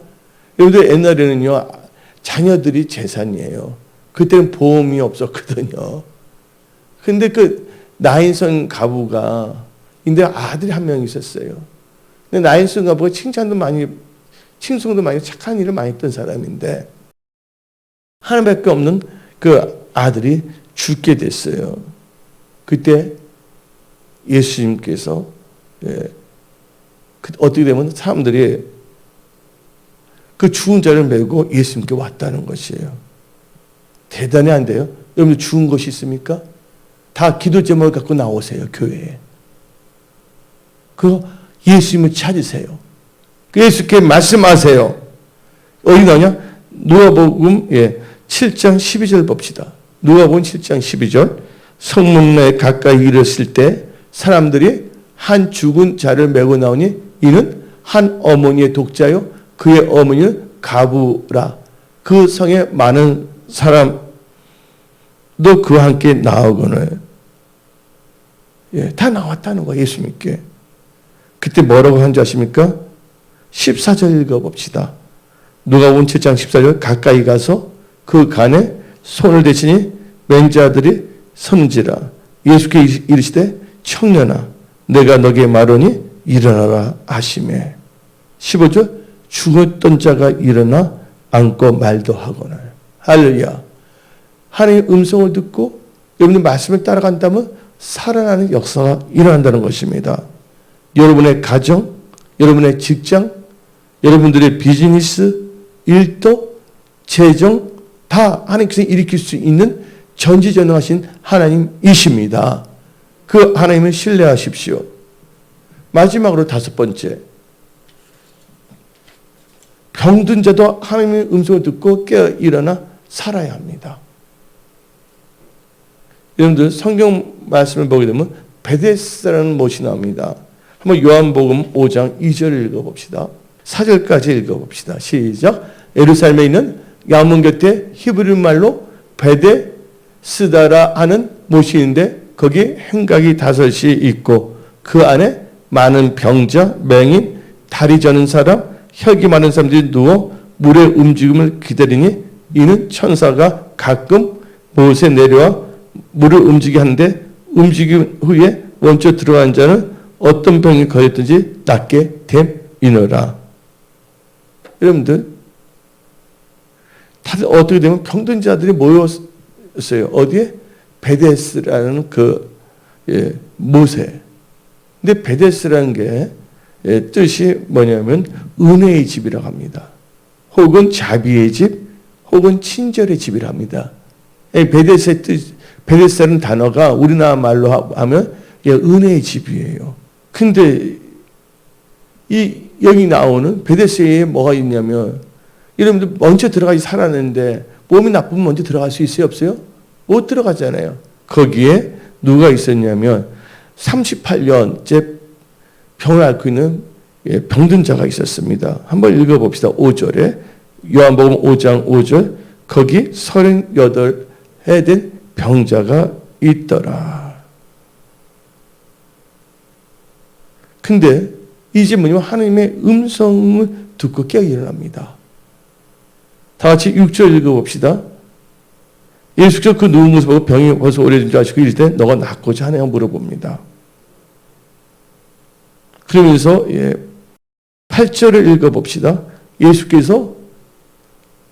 여러분들 옛날에는요 자녀들이 재산이에요. 그때는 보험이 없었거든요. 근데 그 나인성 가부가 근데 아들이 한 명 있었어요. 근데 나인성 가부가 칭송도 많이 착한 일을 많이 했던 사람인데 하나밖에 없는 그 아들이 죽게 됐어요. 그때 예수님께서 어떻게 되면 사람들이 그 죽은 자를 메고 예수님께 왔다는 것이에요. 대단히 안 돼요? 여러분 죽은 것이 있습니까? 다 기도 제목을 갖고 나오세요. 교회에. 그 예수님을 찾으세요. 예수께 말씀하세요. 어디 나오냐? 누가복음 7장 12절 봅시다. 누가복음 7장 12절 성문에 가까이 이르렀을 때 사람들이 한 죽은 자를 메고 나오니 이는 한 어머니의 독자요 그의 어머니는 가부라. 그 성에 많은 사람도 그와 함께 나오거늘. 다 나왔다는 거예요. 예수님께. 그때 뭐라고 한 줄 아십니까? 14절 읽어봅시다. 누가복음 7장 14절 가까이 가서 그 간에 손을 대시니 맹자들이 선지라. 예수께 이르시되 청년아 내가 너게 말하니 일어나라 하시매. 15절 죽었던 자가 일어나 앉고 말도 하거늘. 할렐루야. 하나님의 음성을 듣고 여러분의 말씀을 따라간다면 살아나는 역사가 일어난다는 것입니다. 여러분의 가정, 여러분의 직장, 여러분들의 비즈니스, 일도, 재정 다 하나님께서 일으킬 수 있는 전지전능하신 하나님이십니다. 그 하나님을 신뢰하십시오. 마지막으로 5번째. 병든 자도 하나님의 음성을 듣고 깨어 일어나 살아야 합니다. 여러분들 성경 말씀을 보게 되면 베데스다라는 못이 나옵니다. 한번 요한복음 5장 2절을 읽어봅시다. 4절까지 읽어봅시다. 시작. 예루살렘에 있는 양문 곁에 히브리 말로 베데스다라 하는 못이 있는데 거기 행각이 5이 있고 그 안에 많은 병자, 맹인, 다리 저는 사람, 혈기 많은 사람들이 누워 물의 움직임을 기다리니 이는 천사가 가끔 못에 내려와 물을 움직이게 하는데 움직임 후에 먼저 들어간 자는 어떤 병이 걸렸든지 낫게 됨이노라. 여러분들 다들 어떻게 되면 병든 자들이 모였어요. 어디에? 베데스라는 그 못에. 근데 베데스라는 게 뜻이 뭐냐면 은혜의 집이라고 합니다. 혹은 자비의 집, 혹은 친절의 집이라고 합니다. 베데스의 뜻, 베데스라는 단어가 우리나라 말로 하면 은혜의 집이에요. 근데 여기 나오는 베데스에 뭐가 있냐면 여러분들 먼저 들어가기 살았는데 몸이 나쁘면 먼저 들어갈 수 있어요? 없어요? 못 들어가잖아요. 거기에 누가 있었냐면 38년째 병을 앓고 있는 병든 자가 있었습니다. 한번 읽어봅시다. 5절에 요한복음 5장 5절 거기 38해 된 병자가 있더라. 근데 이제 뭐냐면 하나님의 음성을 듣고 깨어 일어납니다. 다 같이 6절 읽어봅시다. 예수께서 그 누운 것을 보고 병이 벌써 오래된 줄 아시고 이럴 때 너가 낫고자 하느냐 물어봅니다. 그러면서 8절을 읽어봅시다. 예수께서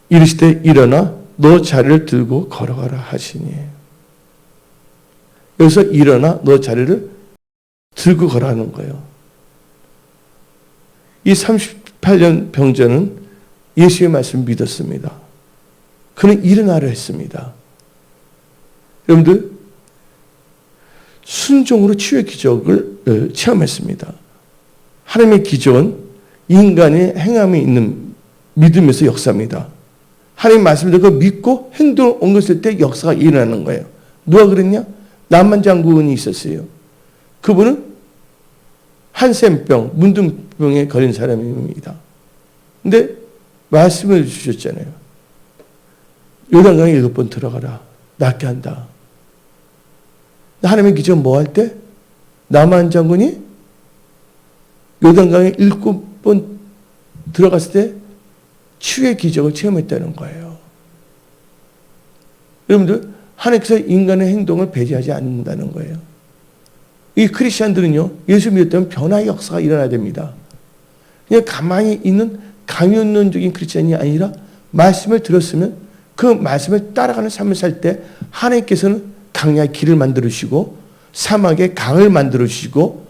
이르시되 일어나 너 자리를 들고 걸어가라 하시니. 여기서 일어나 너 자리를 들고 걸어가는 거예요. 이 38년 병자는 예수의 말씀을 믿었습니다. 그는 일어나려 했습니다. 여러분들 순종으로 치유의 기적을 체험했습니다. 하나님의 기적은 인간의 행함이 있는 믿음에서 역사입니다. 하나님 말씀을 듣고 믿고 행동을 옮겼을 때 역사가 일어나는 거예요. 누가 그랬냐? 남한 장군이 있었어요. 그분은 한센병, 문둥병에 걸린 사람입니다. 근데 말씀을 주셨잖아요. 요단강에 7번 들어가라. 낫게 한다. 하나님의 기적은 뭐 할 때? 남한 장군이 요단강에 7번 들어갔을 때 치유의 기적을 체험했다는 거예요. 여러분들, 하나님께서 인간의 행동을 배제하지 않는다는 거예요. 이 크리스찬들은요, 예수 믿었다면 변화의 역사가 일어나야 됩니다. 그냥 가만히 있는 강연론적인 크리스찬이 아니라 말씀을 들었으면 그 말씀을 따라가는 삶을 살 때 하나님께서는 강야의 길을 만들어주시고 사막에 강을 만들어주시고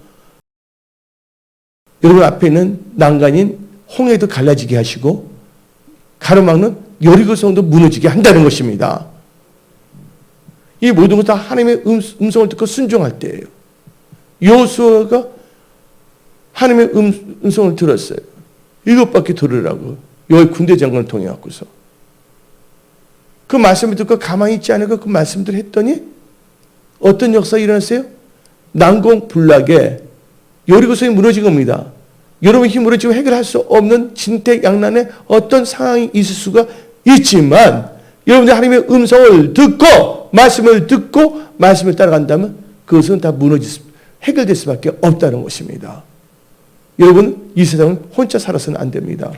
여러분 앞에 있는 난간인 홍해도 갈라지게 하시고 가로막는 여리고성도 무너지게 한다는 것입니다. 이 모든 것 다 하나님의 음성을 듣고 순종할 때예요. 여호수아가 하나님의 음성을 들었어요. 7바퀴 돌으라고 여호와 군대 장관을 통해 갖고서 그 말씀을 듣고 가만히 있지 않고 그 말씀들을 했더니 어떤 역사가 일어났어요? 난공불락에 여리고성이 무너진 겁니다. 여러분 힘으로 지금 해결할 수 없는 진퇴양난의 어떤 상황이 있을 수가 있지만 여러분들 하나님의 음성을 듣고 말씀을 듣고 말씀을 따라간다면 그것은 다 해결될 수밖에 없다는 것입니다. 여러분 이 세상은 혼자 살아서는 안 됩니다.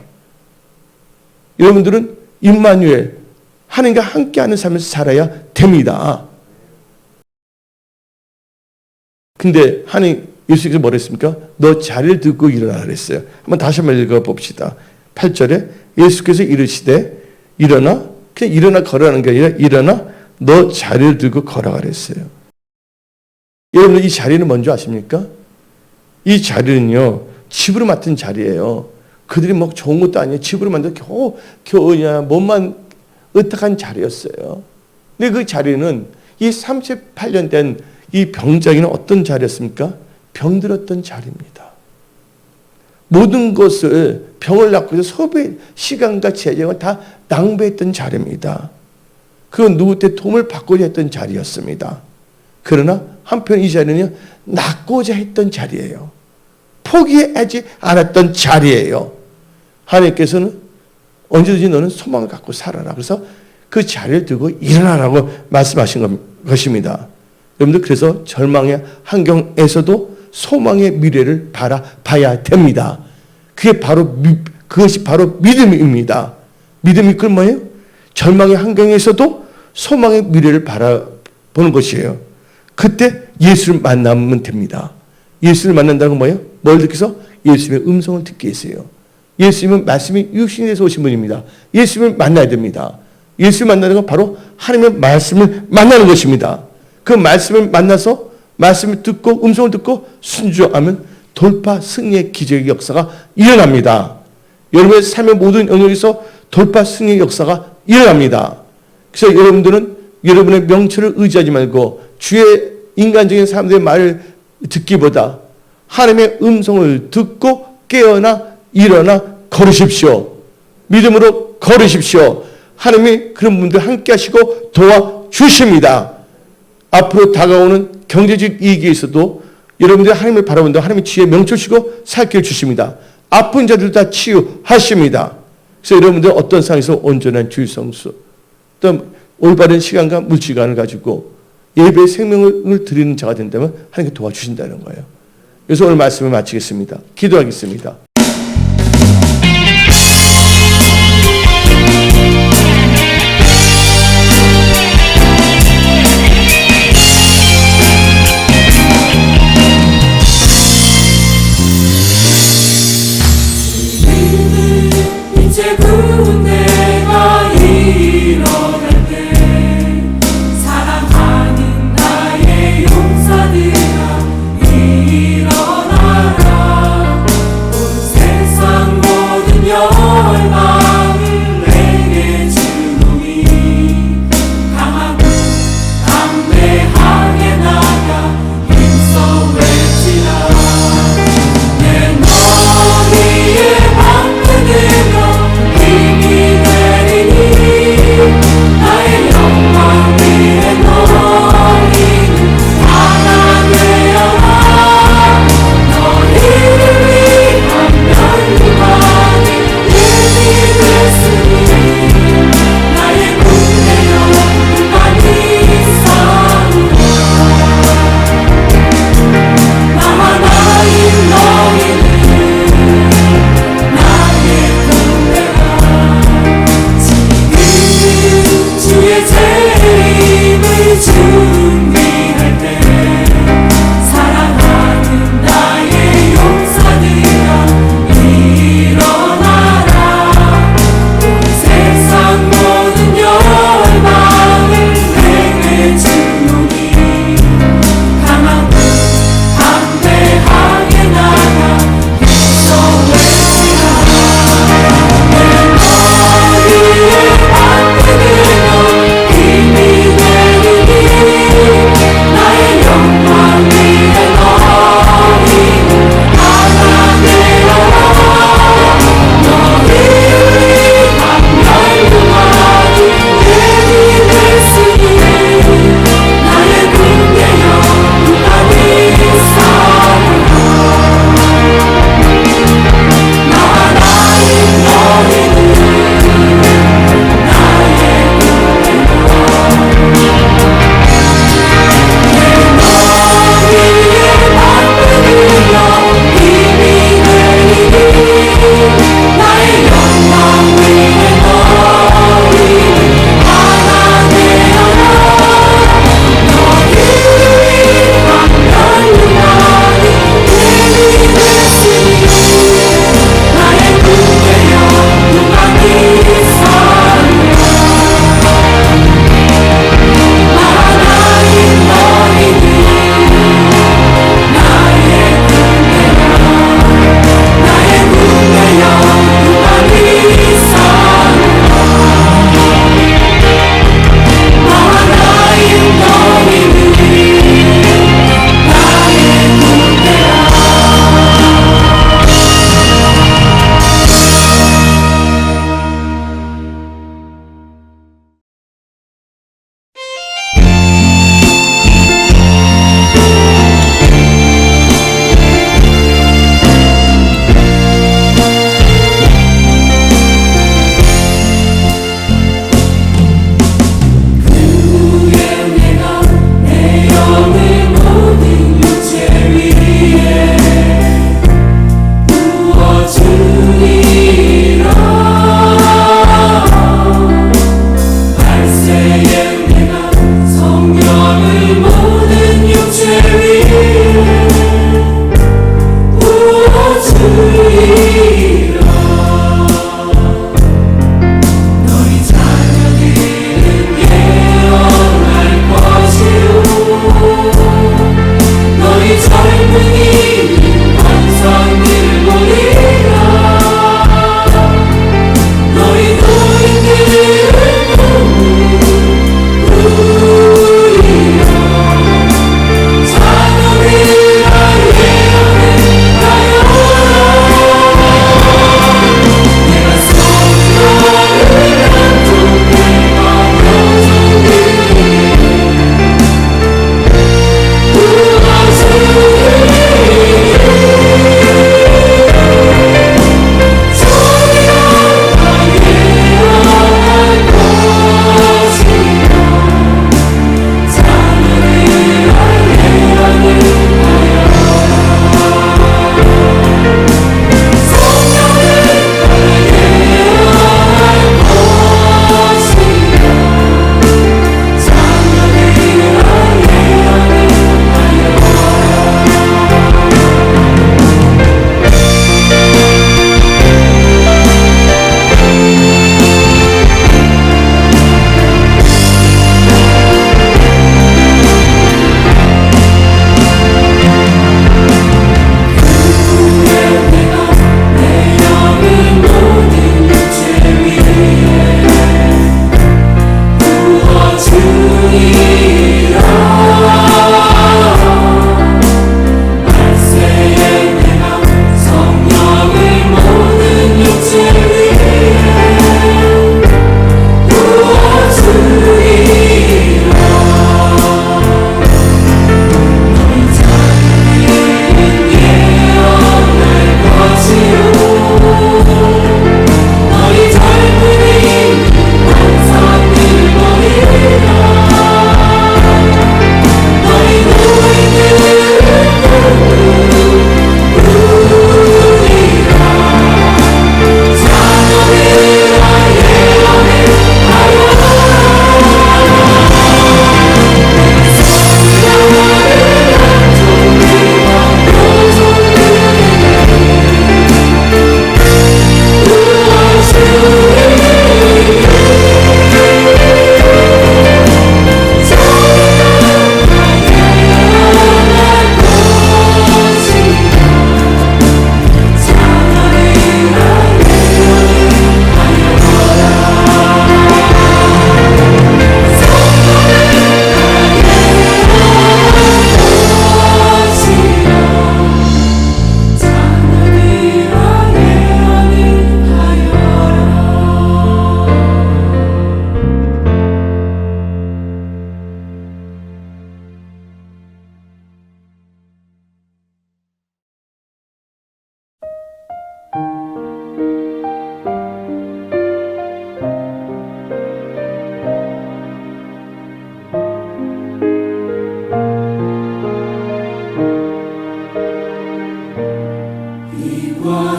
여러분들은 임마누엘 하나님과 함께하는 삶을 살아야 됩니다. 근데 하나님 예수께서 뭐라 했습니까? 너 자리를 들고 일어나라 그랬어요. 한번 다시 한번 읽어봅시다. 8절에 예수께서 이르시되 일어나 그냥 일어나 걸어가는 게 아니라 일어나 너 자리를 들고 걸어가 그랬어요. 여러분 이 자리는 뭔지 아십니까? 이 자리는요 집으로 맡은 자리예요. 그들이 뭐 좋은 것도 아니에요. 집으로 만든 겨우 그냥 몸만 으탁한 자리였어요. 근데 그 자리는 이 38년 된 이 병자기는 어떤 자리였습니까? 병들었던 자리입니다. 모든 것을 병을 낫고 해서 소비 시간과 재정을 다 낭비했던 자리입니다. 그건 누구한테 도움을 받고자 했던 자리였습니다. 그러나 한편 이 자리는 낫고자 했던 자리예요. 포기하지 않았던 자리예요. 하나님께서는 언제든지 너는 소망을 갖고 살아라. 그래서 그 자리를 들고 일어나라고 말씀하신 것입니다. 여러분들 그래서 절망의 환경에서도 소망의 미래를 바라봐야 됩니다. 그것이 바로 믿음입니다. 믿음이 그 뭐예요? 절망의 환경에서도 소망의 미래를 바라보는 것이에요. 그때 예수를 만나면 됩니다. 예수를 만난다는 건 뭐예요? 뭘 듣기 위해서? 예수님의 음성을 듣기 위해서요. 예수님은 말씀이 육신이 돼서 오신 분입니다. 예수님을 만나야 됩니다. 예수를 만나는 건 바로 하나님의 말씀을 만나는 것입니다. 그 말씀을 만나서 말씀을 듣고 음성을 듣고 순종하면 돌파 승리의 기적의 역사가 일어납니다. 여러분의 삶의 모든 영역에서 돌파 승리의 역사가 일어납니다. 그래서 여러분들은 여러분의 명철을 의지하지 말고 주의 인간적인 사람들의 말을 듣기보다 하나님의 음성을 듣고 깨어나 일어나 걸으십시오. 믿음으로 걸으십시오. 하나님이 그런 분들 함께 하시고 도와주십니다. 앞으로 다가오는 경제적 이익에 있어도 여러분들이 하나님을 바라본다. 하나님의 지혜 명철시고 살 길을 주십니다. 아픈 자들 다 치유하십니다. 그래서 여러분들 어떤 상황에서 온전한 주의 성수, 또 올바른 시간과 물시간을 가지고 예배의 생명을 드리는 자가 된다면 하나님께 도와주신다는 거예요. 그래서 오늘 말씀을 마치겠습니다. 기도하겠습니다. 이제 군대가 일어날 때 사랑하는 나의 용사들아 일어나라. 온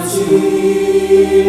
진리를